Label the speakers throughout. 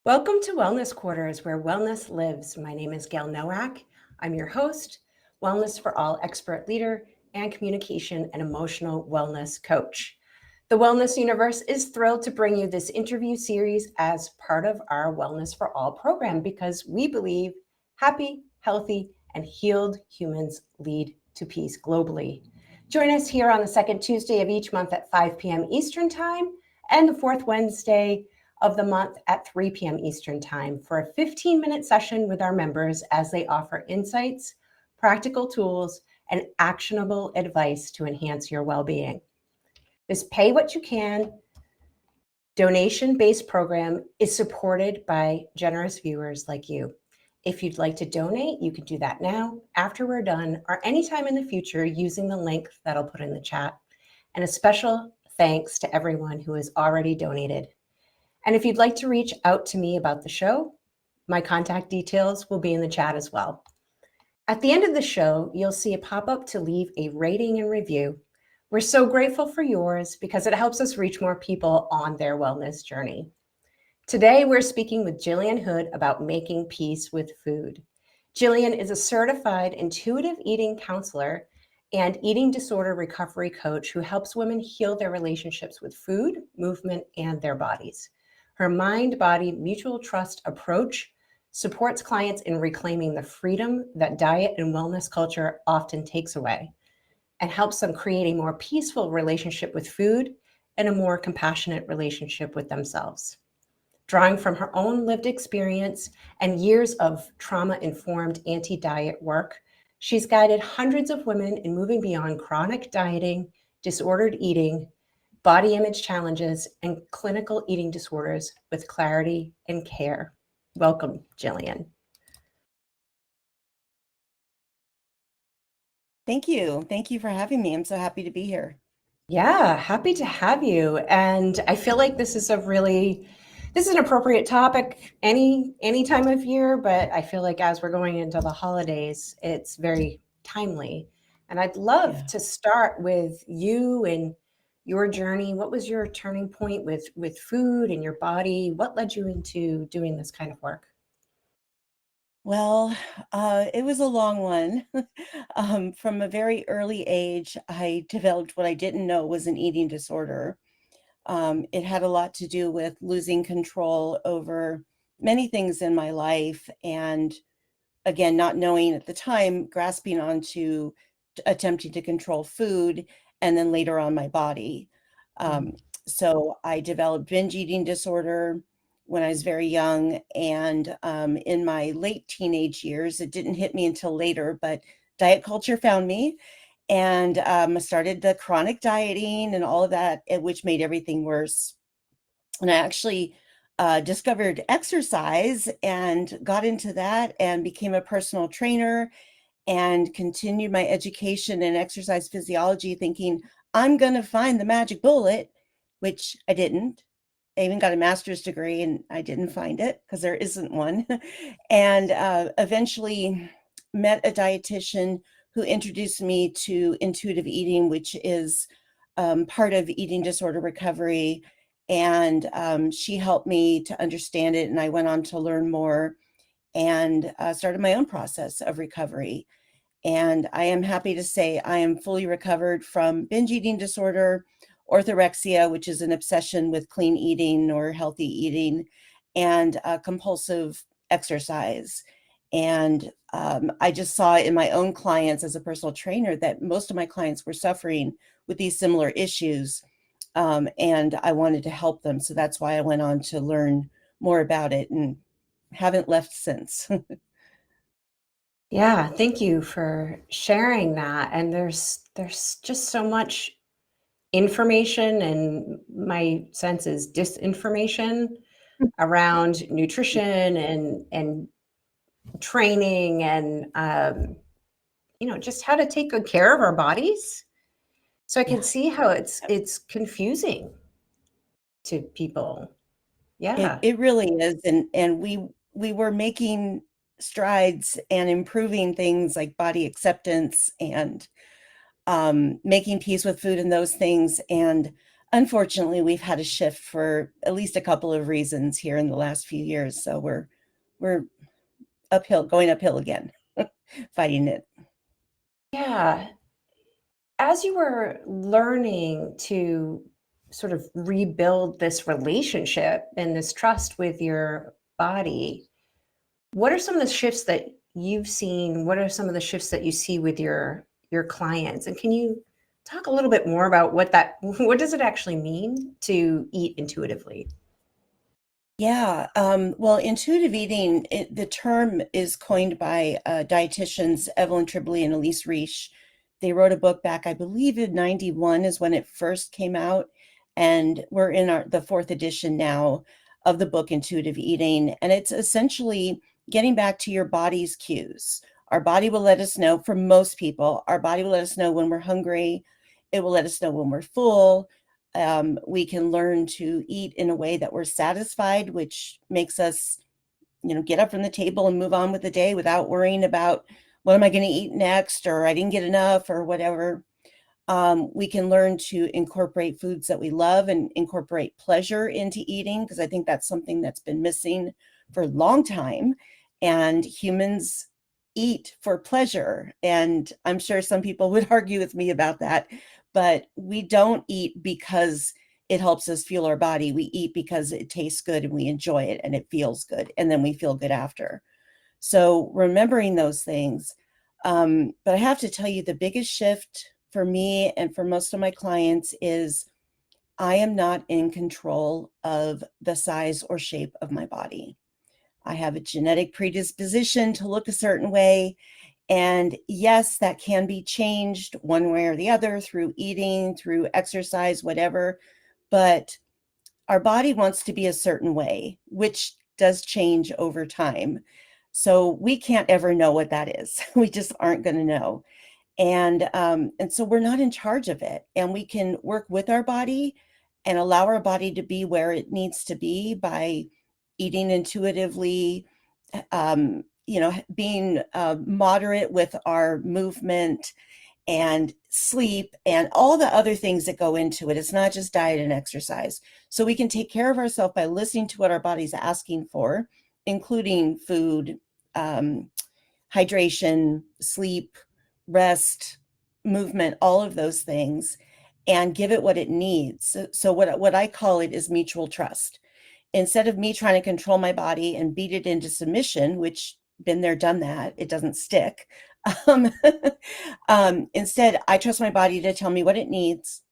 Speaker 1: Welcome to Wellness Quarters, where wellness lives. My name is Gayle Nowak. I'm your host, Wellness for All expert leader, and communication and emotional wellness coach. The Wellness Universe is thrilled to bring you this interview series as part of our Wellness for All program because we believe happy, healthy, and healed humans lead to peace globally. Join us here on the second Tuesday of each month at 5 p.m. Eastern Time and the fourth Wednesday of the month at 3 p.m. Eastern Time for a 15-minute session with our members as they offer insights, practical tools, and actionable advice to enhance your well-being. This pay what you can donation-based program is supported by generous viewers like you. If you'd like to donate, you can do that now, after we're done, or anytime in the future using the link that I'll put in the chat. And a special thanks to everyone who has already donated. And if you'd like to reach out to me about the show, my contact details will be in the chat as well. At the end of the show, you'll see a pop-up to leave a rating and review. We're so grateful for yours because it helps us reach more people on their wellness journey. Today, we're speaking with Gillian Hood about making peace with food. Gillian is a certified intuitive eating counselor and eating disorder recovery coach who helps women heal their relationships with food, movement, and their bodies. Her mind-body mutual trust approach supports clients in reclaiming the freedom that diet and wellness culture often takes away and helps them create a more peaceful relationship with food and a more compassionate relationship with themselves. Drawing from her own lived experience and years of trauma-informed anti-diet work, she's guided hundreds of women in moving beyond chronic dieting, disordered eating, body image challenges, and clinical eating disorders with clarity and care. Welcome, Gillian.
Speaker 2: Thank you. Thank you for having me. I'm so happy to be here.
Speaker 1: Yeah, happy to have you. And I feel like this is an appropriate topic any time of year, but I feel like as we're going into the holidays, it's very timely. And I'd love to start with you and your journey. What was your turning point with food and your body? What led you into doing this kind of work?
Speaker 2: Well, it was a long one. From a very early age, I developed what I didn't know was an eating disorder. It had a lot to do with losing control over many things in my life. And again, not knowing at the time, grasping onto attempting to control food and then later on my body. Um, so I developed binge eating disorder when I was very young. And in my late teenage years, it didn't hit me until later, but diet culture found me. And I started the chronic dieting and all of that, which made everything worse. And I actually discovered exercise and got into that and became a personal trainer and continued my education in exercise physiology, thinking I'm going to find the magic bullet, which I didn't. I even got a master's degree and I didn't find it because there isn't one. And eventually met a dietitian who introduced me to intuitive eating, which is part of eating disorder recovery. And she helped me to understand it. And I went on to learn more and started my own process of recovery. And I am happy to say I am fully recovered from binge eating disorder, orthorexia, which is an obsession with clean eating or healthy eating, and compulsive exercise. And I just saw in my own clients as a personal trainer that most of my clients were suffering with these similar issues. And I wanted to help them. So that's why I went on to learn more about it and haven't left since.
Speaker 1: Yeah, thank you for sharing that. And there's just so much information, and my sense is disinformation around nutrition and training and just how to take good care of our bodies. So I can see how it's confusing to people. Yeah.
Speaker 2: It really is, and we were making strides and improving things like body acceptance and making peace with food and those things. And Unfortunately, we've had a shift for at least a couple of reasons here in the last few years. So we're uphill, going uphill again, fighting it.
Speaker 1: Yeah. As you were learning to sort of rebuild this relationship and this trust with your body, what are some of the shifts that you've seen? What are some of the shifts that you see with your clients? And can you talk a little bit more about what does it actually mean to eat intuitively?
Speaker 2: Yeah, well, intuitive eating, the term is coined by dietitians Evelyn Tribole and Elise Reich. They wrote a book back, I believe, in '91 is when it first came out, and we're in the fourth edition now of the book Intuitive Eating, and it's essentially getting back to your body's cues. Our body will let us know, for most people, our body will let us know when we're hungry. It will let us know when we're full. We can learn to eat in a way that we're satisfied, which makes us, get up from the table and move on with the day without worrying about what am I going to eat next, or I didn't get enough, or whatever. We can learn to incorporate foods that we love and incorporate pleasure into eating, because I think that's something that's been missing for a long time. And humans eat for pleasure. And I'm sure some people would argue with me about that, but we don't eat because it helps us fuel our body. We eat because it tastes good and we enjoy it and it feels good. And then we feel good after. So remembering those things. But I have to tell you, the biggest shift for me and for most of my clients is I am not in control of the size or shape of my body. I have a genetic predisposition to look a certain way. And yes, that can be changed one way or the other through eating, through exercise, whatever. But our body wants to be a certain way, which does change over time. So we can't ever know what that is. We just aren't going to know. And so we're not in charge of it. And we can work with our body and allow our body to be where it needs to be by eating intuitively, being moderate with our movement and sleep and all the other things that go into it. It's not just diet and exercise. So we can take care of ourselves by listening to what our body's asking for, including food, hydration, sleep, rest, movement, all of those things, and give it what it needs. So what I call it is mutual trust. Instead of me trying to control my body and beat it into submission, which been there, done that, it doesn't stick. Um, instead, I trust my body to tell me what it needs,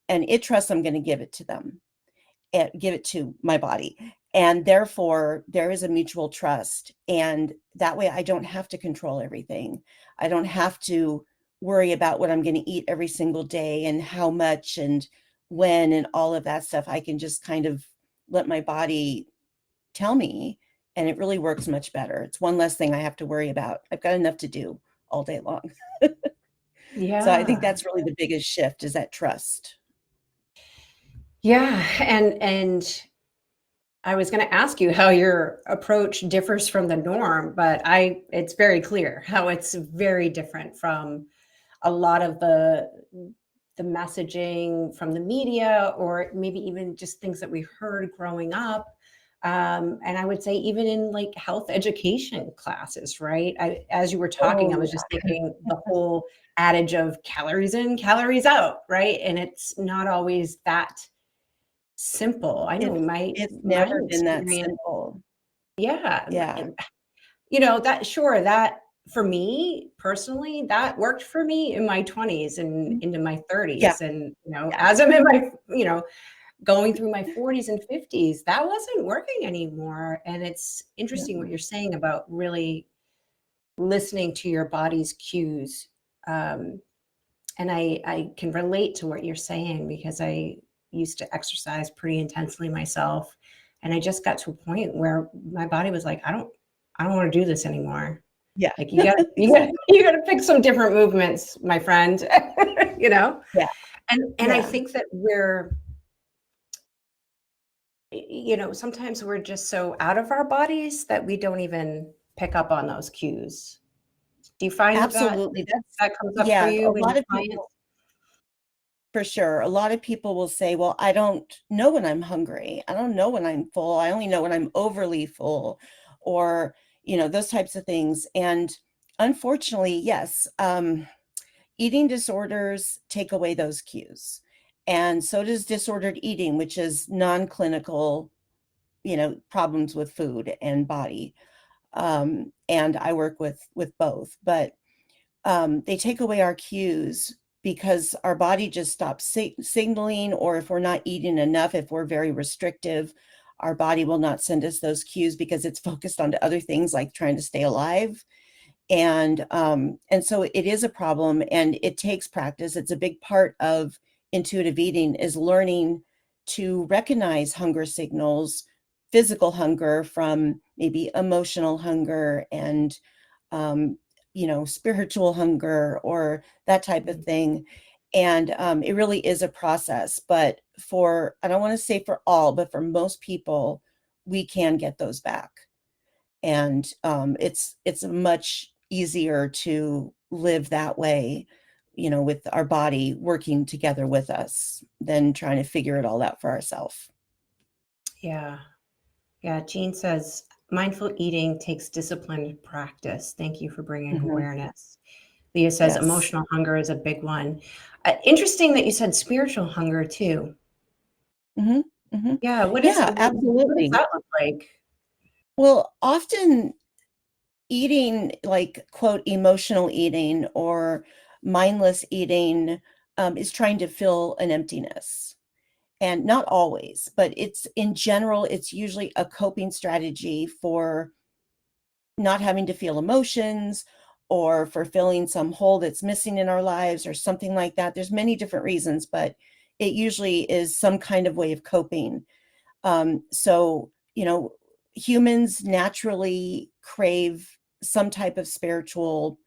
Speaker 2: and it trusts I'm going to give it to them, and give it to my body. And therefore, there is a mutual trust. And that way, I don't have to control everything. I don't have to worry about what I'm going to eat every single day and how much and when and all of that stuff. I can just kind of let my body tell me, and it really works much better. It's one less thing I have to worry about. I've got enough to do all day long. So I think
Speaker 1: Yeah.
Speaker 2: that's really the biggest shift, is that trust.
Speaker 1: Yeah. And I was going to ask you how your approach differs from the norm, but it's very clear how it's very different from a lot of the messaging from the media, or maybe even just things that we heard growing up. And I would say even in like health education classes, right? As you were talking, I
Speaker 2: Oh,
Speaker 1: was just thinking the whole adage of calories in, calories out, right? And it's not always that simple. I know
Speaker 2: it's
Speaker 1: my
Speaker 2: never been that
Speaker 1: experience.
Speaker 2: simple.
Speaker 1: Yeah,
Speaker 2: Yeah.
Speaker 1: that sure, that for me personally, that worked for me in my 20s and
Speaker 2: Mhm.
Speaker 1: into my
Speaker 2: Yeah,
Speaker 1: 30s. And,
Speaker 2: yeah,
Speaker 1: as I'm in my, going through my 40s and 50s, that wasn't working anymore. And it's interesting what
Speaker 2: yeah,
Speaker 1: you're saying about really listening to your body's cues. Um, and I can relate to what you're saying because I used to exercise pretty intensely myself. And I just got to a point where my body was like, I don't want to do this anymore.
Speaker 2: yeah.
Speaker 1: Like you gotta you gotta
Speaker 2: Exactly.
Speaker 1: you gotta pick some different movements, my friend. you know?
Speaker 2: Yeah,
Speaker 1: And I
Speaker 2: yeah.
Speaker 1: think that sometimes we're just so out of our bodies that we don't even pick up on those cues. Do you find that
Speaker 2: Absolutely. That's
Speaker 1: that comes up for
Speaker 2: yeah, a
Speaker 1: you and
Speaker 2: lot
Speaker 1: your
Speaker 2: of
Speaker 1: clients?
Speaker 2: people For sure. A lot of people will say, well, I don't know when I'm hungry. I don't know when I'm full. I only know when I'm overly full, or, those types of things. And unfortunately, yes, eating disorders take away those cues. And so does disordered eating, which is non-clinical, problems with food and body. And I work with both, but they take away our cues because our body just stops signaling, or if we're not eating enough, if we're very restrictive, our body will not send us those cues because it's focused on other things like trying to stay alive. And so it is a problem, and it takes practice. It's a big part of intuitive eating, is learning to recognize hunger signals, physical hunger from maybe emotional hunger, and um, spiritual hunger, or that type of thing. And it really is a process. But I don't want to say for all, but for most people, we can get those back. And it's much easier to live that way, with our body working together with us, than trying to figure it all out for ourselves.
Speaker 1: Yeah. Yeah. Jean says mindful eating takes disciplined practice. Thank you for bringing
Speaker 2: Hmm.
Speaker 1: awareness. Leah says
Speaker 2: Yes.
Speaker 1: emotional hunger is a big one. Interesting that you said spiritual hunger too.
Speaker 2: Hmm. Hmm.
Speaker 1: Yeah.
Speaker 2: Yeah,
Speaker 1: What does
Speaker 2: absolutely.
Speaker 1: that look like?
Speaker 2: Well, often eating, like, quote, emotional eating or mindless eating, is trying to fill an emptiness. And not always, but it's in general, it's usually a coping strategy for not having to feel emotions, or for filling some hole that's missing in our lives, or something like that. There's many different reasons, but it usually is some kind of way of coping. So, humans naturally crave some type of spiritual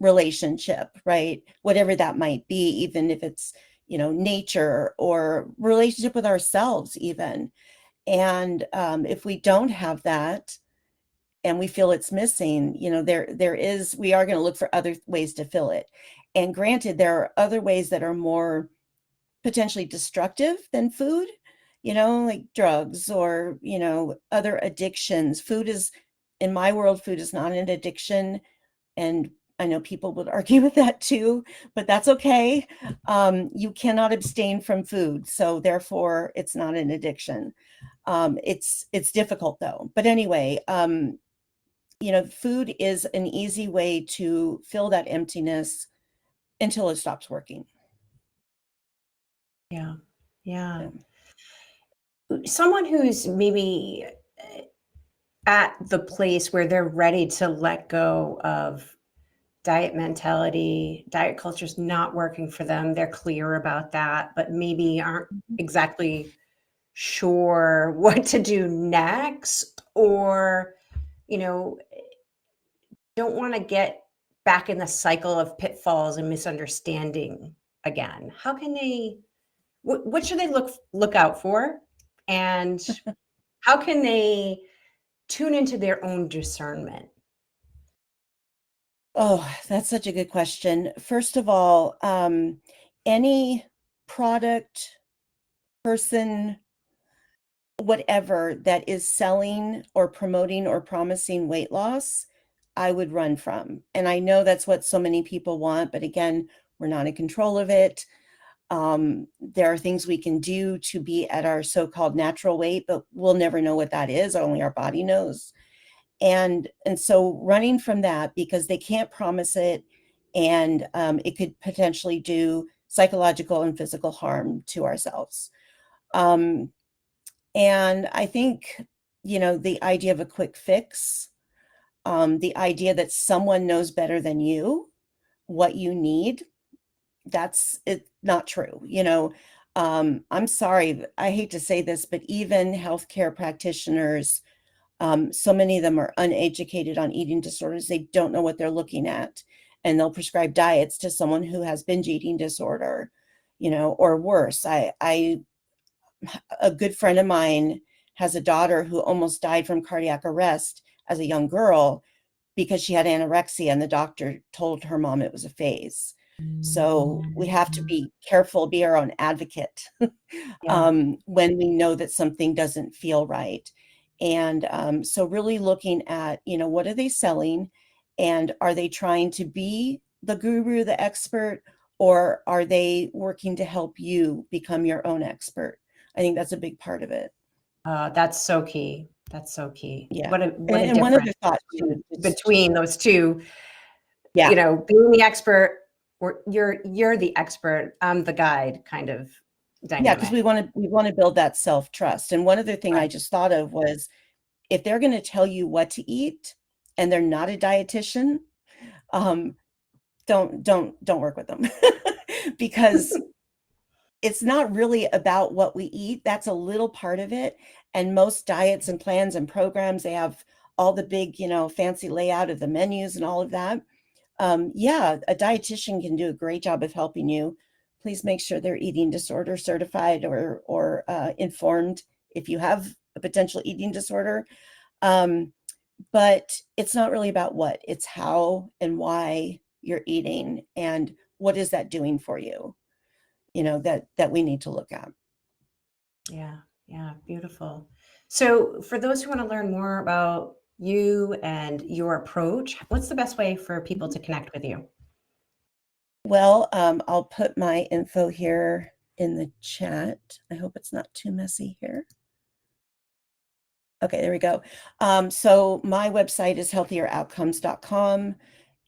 Speaker 2: relationship, right? Whatever that might be, even if it's, nature, or relationship with ourselves, even. And if we don't have that, and we feel it's missing, we are going to look for other ways to fill it. And granted, there are other ways that are more potentially destructive than food, like drugs, or, other addictions. In my world, food is not an addiction. And I know people would argue with that too, but that's okay. You cannot abstain from food, so therefore it's not an addiction. It's difficult though. But anyway, food is an easy way to fill that emptiness until it stops working.
Speaker 1: Yeah. Yeah.
Speaker 2: Yeah.
Speaker 1: Someone who's maybe at the place where they're ready to let go of diet mentality, diet culture's not working for them. They're clear about that, but maybe aren't exactly sure what to do next, or, you know, don't want to get back in the cycle of pitfalls and misunderstanding again. How can they, what should they look out for? And how can they tune into their own discernment?
Speaker 2: Oh, that's such a good question. First of all, any product, person, whatever that is selling or promoting or promising weight loss, I would run from. And I know that's what so many people want, but again, we're not in control of it. There are things we can do to be at our so-called natural weight, but we'll never know what that is. Only our body knows. And so running from that, because they can't promise it, and it could potentially do psychological and physical harm to ourselves. Um, and I think, the idea of a quick fix, the idea that someone knows better than you what you need, that's it, not true. I'm sorry, I hate to say this, but even healthcare practitioners, so many of them are uneducated on eating disorders. They don't know what they're looking at, and they'll prescribe diets to someone who has binge eating disorder, or worse. A good friend of mine has a daughter who almost died from cardiac arrest as a young girl because she had anorexia, and the doctor told her mom it was a phase. So we have to be careful, be our own advocate
Speaker 1: Yeah.
Speaker 2: when we know that something doesn't feel right. And so really looking at, what are they selling? And are they trying to be the guru, the expert, or are they working to help you become your own expert? I think that's a big part of it.
Speaker 1: That's so key. That's so key.
Speaker 2: Yeah.
Speaker 1: What a
Speaker 2: And one other
Speaker 1: difference
Speaker 2: thought too, just,
Speaker 1: between those two.
Speaker 2: yeah.
Speaker 1: Being the expert, or you're the expert, I'm the guide kind of
Speaker 2: Yeah, because
Speaker 1: dynamic.
Speaker 2: we want to build that self-trust. And one other thing I
Speaker 1: Right.
Speaker 2: just thought of was if they're going to tell you what to eat and they're not a dietitian, um, don't work with them because it's not really about what we eat. That's a little part of it. And most diets and plans and programs, they have all the big, fancy layout of the menus and all of that. Yeah, a dietitian can do a great job of helping you. Please make sure they're eating disorder certified or informed if you have a potential eating disorder. Um, but it's not really about what, it's how and why you're eating and what is that doing for you, that we need to look at.
Speaker 1: Yeah. Yeah. Beautiful. So, for those who want to learn more about you and your approach, what's the best way for people to connect with you?
Speaker 2: Well, I'll put my info here in the chat. I hope it's not too messy here. Okay, there we go. So my website is healthieroutcomes.com.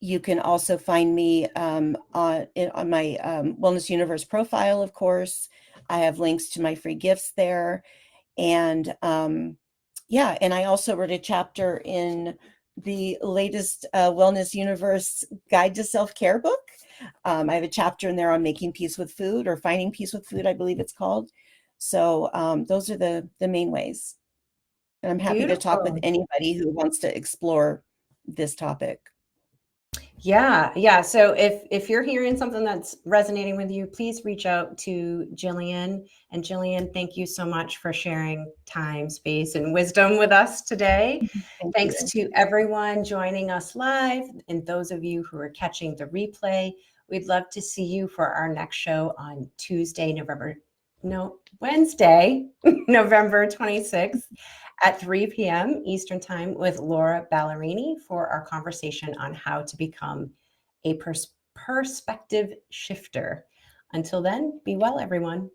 Speaker 2: You can also find me on my Wellness Universe profile, of course. I have links to my free gifts there. And yeah, and I also wrote a chapter in the latest Wellness Universe Guide to Self-Care book. I have a chapter in there on making peace with food, or finding peace with food, I believe it's called. So those are the main ways. And I'm happy to talk with
Speaker 1: Beautiful.
Speaker 2: anybody who wants to explore this topic.
Speaker 1: Yeah, yeah. So if you're hearing something that's resonating with you, please reach out to Gillian. And Gillian, thank you so much for sharing time, space, and wisdom with us today.
Speaker 2: Thank
Speaker 1: Thanks
Speaker 2: you.
Speaker 1: to everyone joining us live, and those of you who are catching the replay. We'd love to see you for our next show on Wednesday, November 26th at 3 p.m. Eastern Time with Laura Ballerini for our conversation on how to become a perspective shifter. Until then, be well, everyone.